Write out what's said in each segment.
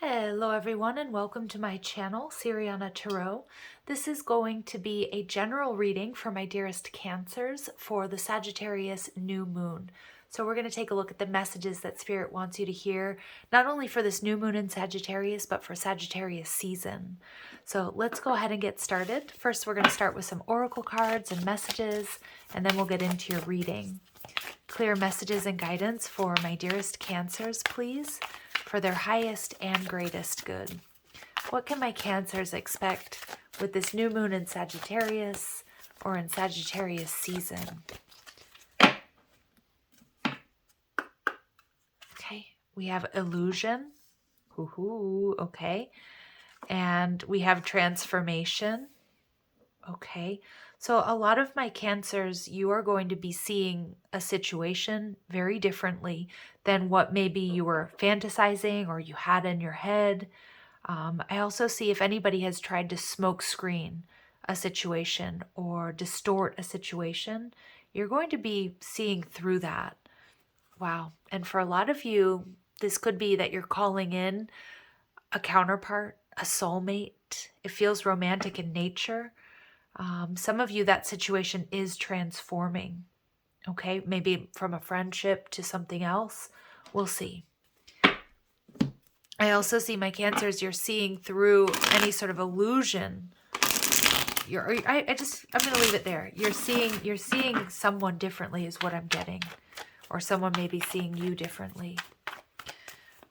Hello everyone and welcome to my channel, Siriana Tarot. This is going to be a general reading for my dearest Cancers for the Sagittarius new moon. So we're going to take a look at the messages that Spirit wants you to hear, not only for this new moon in Sagittarius, but for Sagittarius season. So let's go ahead and get started. First, we're going to start with some oracle cards and messages, and then we'll get into your reading. Clear messages and guidance for my dearest Cancers, please, for their highest and greatest good. What can my Cancers expect with this new moon in Sagittarius or in Sagittarius season? Okay, we have illusion. Okay. And we have transformation. Okay. So a lot of my Cancers, you are going to be seeing a situation very differently than what maybe you were fantasizing or you had in your head. I also see if anybody has tried to smoke screen a situation or distort a situation, you're going to be seeing through that. Wow. And for a lot of you, this could be that you're calling in a counterpart, a soulmate. It feels romantic in nature. Some of you, that situation is transforming, okay? Maybe from a friendship to something else. We'll see. I also see my Cancers, you're seeing through any sort of illusion. I'm going to leave it there. You're seeing someone differently is what I'm getting. Or someone may be seeing you differently.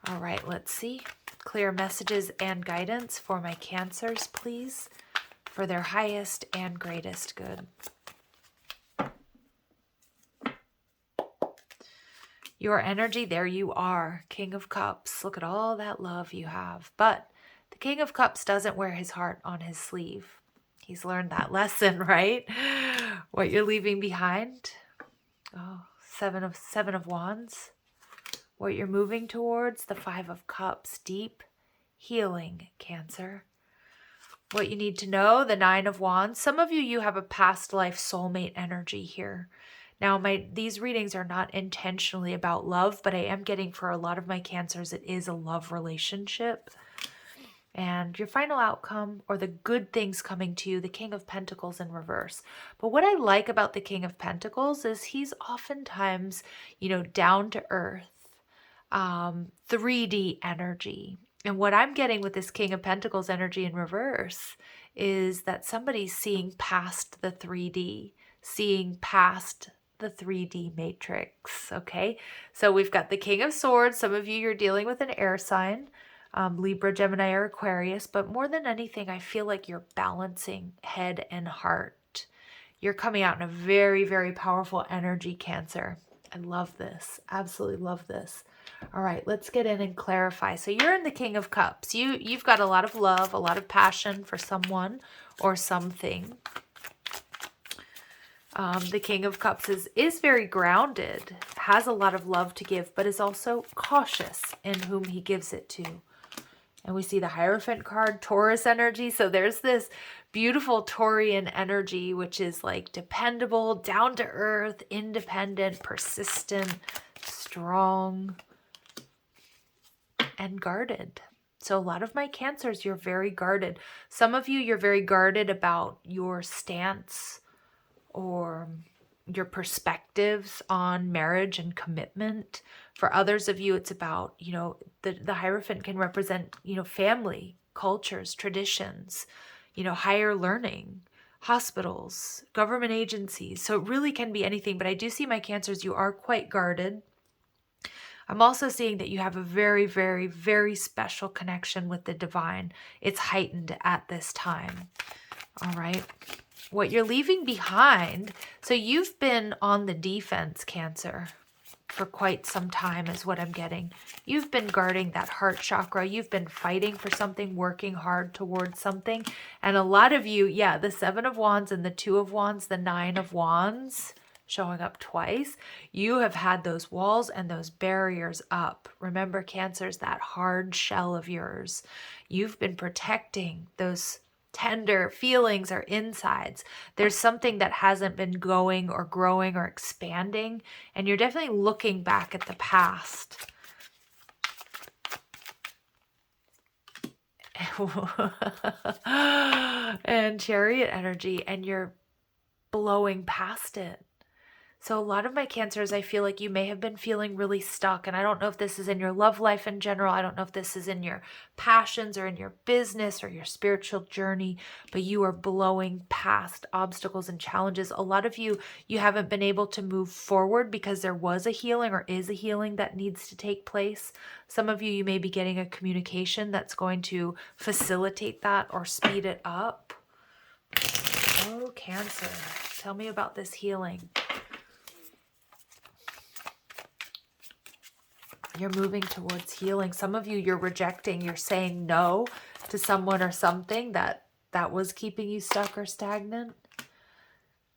All right, let's see. Clear messages and guidance for my Cancers, please, for their highest and greatest good. Your energy, there you are, King of Cups. Look at all that love you have. But the King of Cups doesn't wear his heart on his sleeve. He's learned that lesson, right? What you're leaving behind. Oh, Seven of Wands. What you're moving towards, the Five of Cups. Deep healing, Cancer. What you need to know, the Nine of Wands. Some of you have a past life soulmate energy here. Now, these readings are not intentionally about love, but I am getting for a lot of my Cancers, it is a love relationship. And your final outcome, or the good things coming to you, the King of Pentacles in reverse. But what I like about the King of Pentacles is he's oftentimes, down to earth, 3D energy. And what I'm getting with this King of Pentacles energy in reverse is that somebody's seeing past the 3D, seeing past the 3D matrix, okay? So we've got the King of Swords. Some of you, you're dealing with an air sign, Libra, Gemini, or Aquarius. But more than anything, I feel like you're balancing head and heart. You're coming out in a very, very powerful energy, Cancer. I love this. Absolutely love this. All right, let's get in and clarify. So you're in the King of Cups. You've got a lot of love, a lot of passion for someone or something. The King of Cups is very grounded, has a lot of love to give, but is also cautious in whom he gives it to. And we see the Hierophant card, Taurus energy. So there's this beautiful Taurian energy, which is like dependable, down to earth, independent, persistent, strong, and guarded. So a lot of my Cancers, you're very guarded. Some of you, you're very guarded about your stance or your perspectives on marriage and commitment. For others of you, it's about, the Hierophant can represent, family, cultures, traditions, higher learning, hospitals, government agencies. So it really can be anything, but I do see my Cancers, you are quite guarded. I'm also seeing that you have a very, very, very special connection with the divine. It's heightened at this time. All right. What you're leaving behind, so you've been on the defense, Cancer, for quite some time is what I'm getting. You've been guarding that heart chakra. You've been fighting for something, working hard towards something. And a lot of you, the Seven of Wands and the Two of Wands, the Nine of Wands, showing up twice. You have had those walls and those barriers up. Remember, Cancers, that hard shell of yours. You've been protecting those tender feelings or insides. There's something that hasn't been going or growing or expanding, and you're definitely looking back at the past. and Chariot energy, and you're blowing past it. So a lot of my Cancers, I feel like you may have been feeling really stuck. And I don't know if this is in your love life in general. I don't know if this is in your passions or in your business or your spiritual journey, but you are blowing past obstacles and challenges. A lot of you haven't been able to move forward because there was a healing or is a healing that needs to take place. Some of you may be getting a communication that's going to facilitate that or speed it up. Oh, Cancer, tell me about this healing. You're moving towards healing. Some of you, you're rejecting, you're saying no to someone or something that was keeping you stuck or stagnant.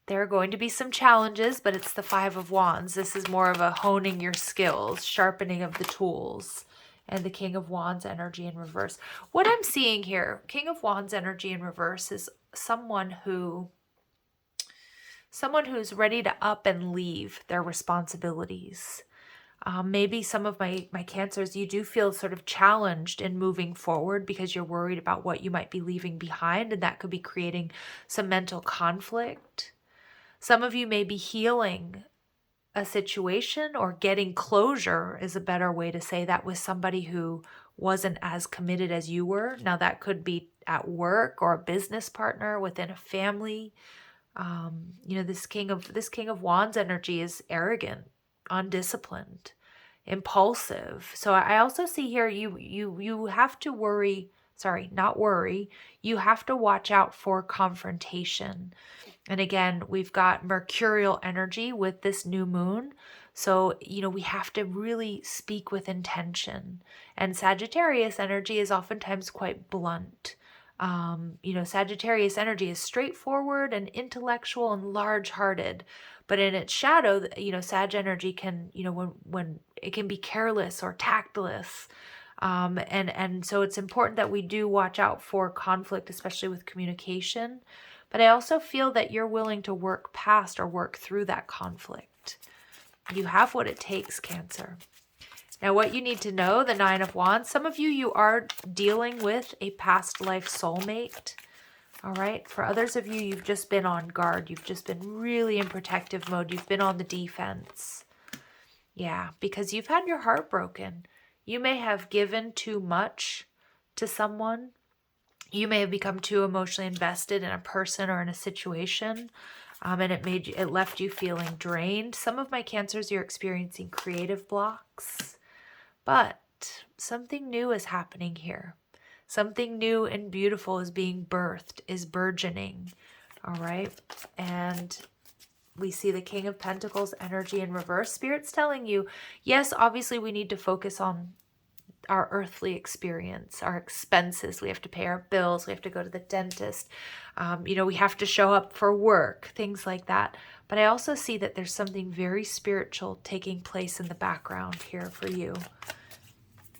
There are going to be some challenges, but it's the Five of Wands. This is more of a honing your skills, sharpening of the tools, and the King of Wands energy in reverse. What I'm seeing here, King of Wands energy in reverse, is someone who's ready to up and leave their responsibilities. Maybe some of my Cancers, you do feel sort of challenged in moving forward because you're worried about what you might be leaving behind, and that could be creating some mental conflict. Some of you may be healing a situation or getting closure is a better way to say that with somebody who wasn't as committed as you were. Now that could be at work or a business partner within a family. This King of Wands energy is arrogant, undisciplined, impulsive. So I also see here you have to you have to watch out for confrontation. And again, we've got mercurial energy with this new moon. So, we have to really speak with intention. And Sagittarius energy is oftentimes quite blunt. Sagittarius energy is straightforward and intellectual and large-hearted, but in its shadow, Sag energy can, when it can be careless or tactless. And so it's important that we do watch out for conflict, especially with communication. But I also feel that you're willing to work past or work through that conflict. You have what it takes, Cancer. Now, what you need to know, the Nine of Wands, some of you are dealing with a past life soulmate. All right. For others of you, you've just been on guard. You've just been really in protective mode. You've been on the defense. Yeah, because you've had your heart broken. You may have given too much to someone. You may have become too emotionally invested in a person or in a situation. And it left you feeling drained. Some of my Cancers, you're experiencing creative blocks. But something new is happening here. Something new and beautiful is being birthed, is burgeoning. All right. And we see the King of Pentacles energy in reverse. Spirit's telling you, yes, obviously we need to focus on our earthly experience, our expenses. We have to pay our bills. We have to go to the dentist. We have to show up for work, things like that. But I also see that there's something very spiritual taking place in the background here for you.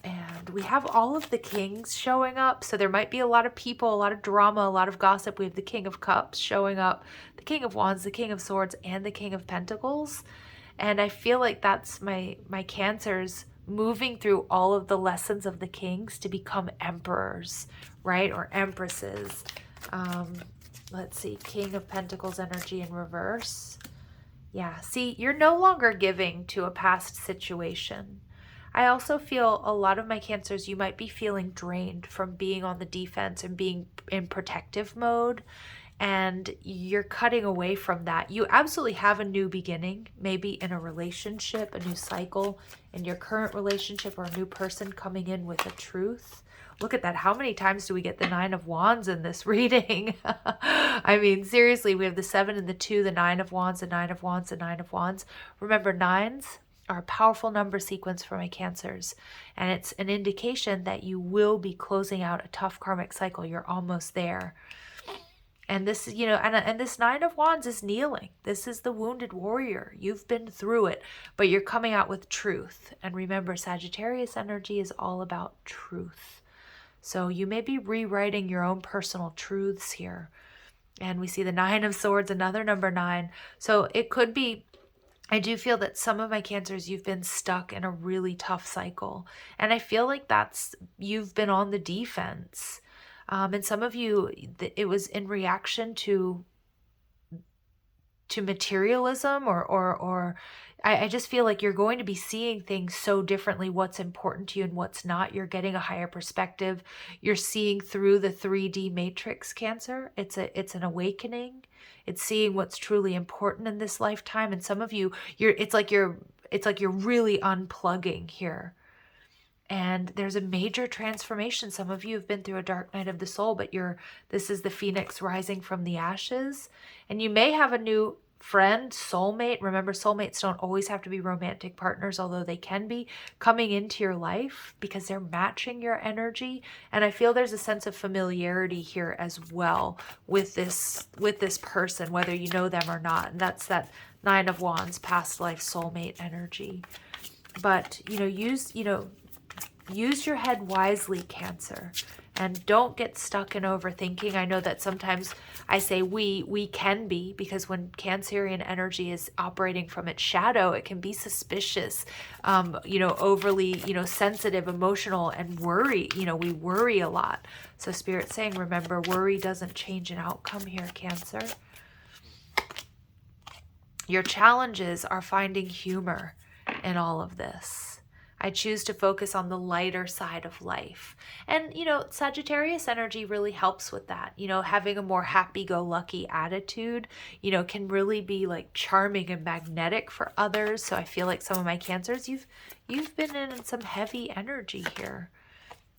And we have all of the kings showing up. So there might be a lot of people, a lot of drama, a lot of gossip. We have the King of Cups showing up, the King of Wands, the King of Swords, and the King of Pentacles. And I feel like that's my Cancers moving through all of the lessons of the kings to become emperors, right? Or empresses. Let's see, King of Pentacles energy in reverse. Yeah, see, you're no longer giving to a past situation. I also feel a lot of my Cancers, you might be feeling drained from being on the defense and being in protective mode. And you're cutting away from that. You absolutely have a new beginning, maybe in a relationship, a new cycle in your current relationship, or a new person coming in with a truth. Look at that. How many times do we get the Nine of Wands in this reading? I mean, seriously, we have the 7 and the 2, the Nine of Wands, the Nine of Wands, the Nine of Wands. Remember, nines are a powerful number sequence for my Cancers. And it's an indication that you will be closing out a tough karmic cycle. You're almost there. And this, and this Nine of Wands is kneeling. This is the wounded warrior. You've been through it, but you're coming out with truth. And remember, Sagittarius energy is all about truth. So you may be rewriting your own personal truths here. And we see the Nine of Swords, another number 9. So it could be, I do feel that some of my Cancers, you've been stuck in a really tough cycle. And I feel like you've been on the defense. And some of you, it was in reaction to materialism, or I just feel like you're going to be seeing things so differently, what's important to you and what's not. You're getting a higher perspective. You're seeing through the 3D matrix, Cancer. It's an awakening. It's seeing what's truly important in this lifetime. And some of you, it's like you're really unplugging here. And there's a major transformation. Some of you have been through a dark night of the soul, but this is the phoenix rising from the ashes. And you may have a new friend, soulmate. Remember, soulmates don't always have to be romantic partners, although they can be, coming into your life because they're matching your energy. And I feel there's a sense of familiarity here as well with this person, whether you know them or not. And that's that 9 of Wands, past life soulmate energy. But, use your head wisely, Cancer, and don't get stuck in overthinking. I know that sometimes I say we can be, because when Cancerian energy is operating from its shadow, it can be suspicious, overly, sensitive, emotional, and worry. We worry a lot. So Spirit's saying, remember, worry doesn't change an outcome here, Cancer. Your challenges are finding humor in all of this. I choose to focus on the lighter side of life. And, Sagittarius energy really helps with that. Having a more happy-go-lucky attitude, can really be like charming and magnetic for others. So I feel like some of my Cancers, you've been in some heavy energy here.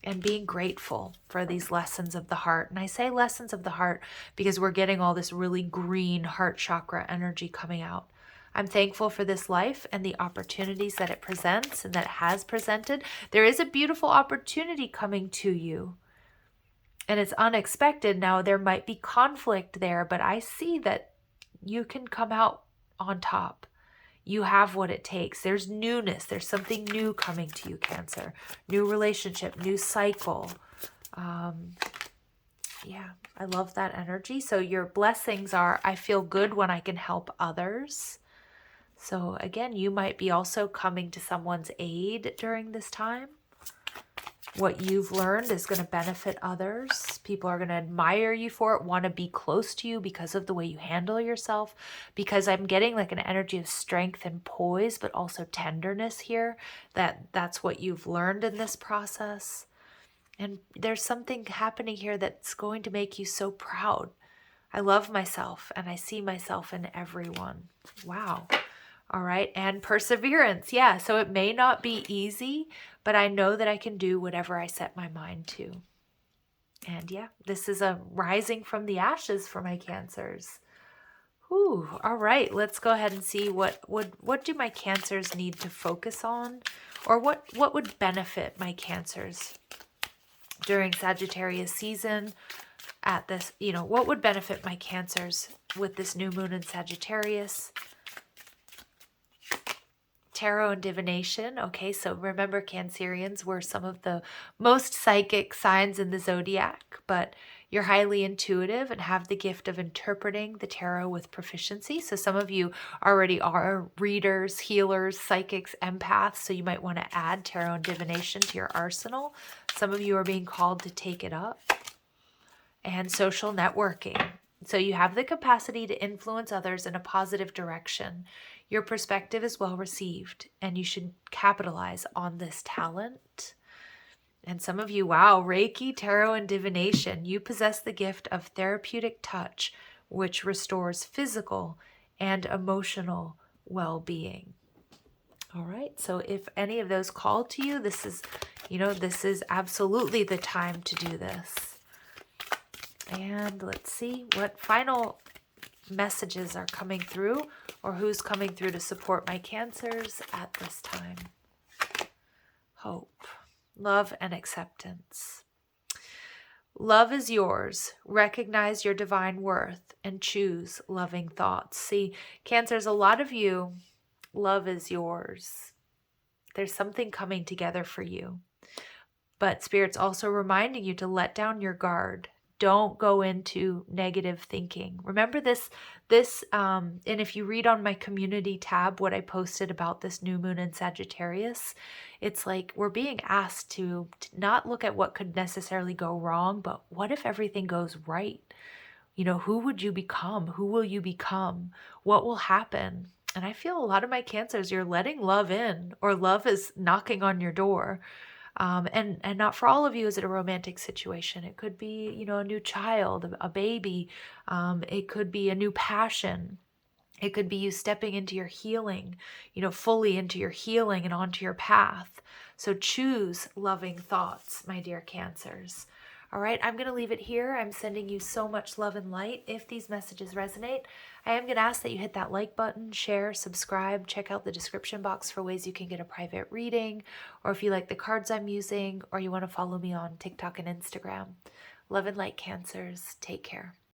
And being grateful for these lessons of the heart. And I say lessons of the heart because we're getting all this really green heart chakra energy coming out. I'm thankful for this life and the opportunities that it presents and that it has presented. There is a beautiful opportunity coming to you, and it's unexpected. Now, there might be conflict there, but I see that you can come out on top. You have what it takes. There's newness. There's something new coming to you, Cancer. New relationship, new cycle. Yeah, I love that energy. So your blessings are, I feel good when I can help others. So again, you might be also coming to someone's aid during this time. What you've learned is going to benefit others. People are going to admire you for it, want to be close to you because of the way you handle yourself. Because I'm getting like an energy of strength and poise, but also tenderness here. That's what you've learned in this process. And there's something happening here that's going to make you so proud. I love myself and I see myself in everyone. Wow. All right. And perseverance. Yeah. So it may not be easy, but I know that I can do whatever I set my mind to. And yeah, this is a rising from the ashes for my Cancers. Whew. All right. Let's go ahead and see what do my Cancers need to focus on, or what would benefit my Cancers during Sagittarius season at this, what would benefit my Cancers with this new moon in Sagittarius? Tarot and divination. Okay, so remember, Cancerians were some of the most psychic signs in the zodiac, but you're highly intuitive and have the gift of interpreting the tarot with proficiency. So some of you already are readers, healers, psychics, empaths, so you might want to add tarot and divination to your arsenal. Some of you are being called to take it up. And social networking. So you have the capacity to influence others in a positive direction. Your perspective is well received, and you should capitalize on this talent. And some of you, wow, Reiki, tarot, and divination. You possess the gift of therapeutic touch, which restores physical and emotional well-being. All right, so if any of those call to you, this is absolutely the time to do this. And let's see what final messages are coming through, or who's coming through to support my Cancers at this time. Hope, love, and acceptance. Love is yours. Recognize your divine worth and choose loving thoughts. See, Cancers, a lot of you, love is yours. There's something coming together for you. But Spirit's also reminding you to let down your guard. Don't go into negative thinking. Remember and if you read on my community tab what I posted about this new moon in Sagittarius, it's like we're being asked to not look at what could necessarily go wrong, but what if everything goes right? Who would you become? Who will you become? What will happen? And I feel a lot of my Cancers, you're letting love in, or love is knocking on your door. And not for all of you is it a romantic situation. It could be, a new child, a baby. It could be a new passion. It could be you stepping into your healing, fully into your healing and onto your path. So choose loving thoughts, my dear Cancers. All right, I'm going to leave it here. I'm sending you so much love and light. If these messages resonate, I am going to ask that you hit that like button, share, subscribe, check out the description box for ways you can get a private reading, or if you like the cards I'm using, or you want to follow me on TikTok and Instagram. Love and light, Cancers. Take care.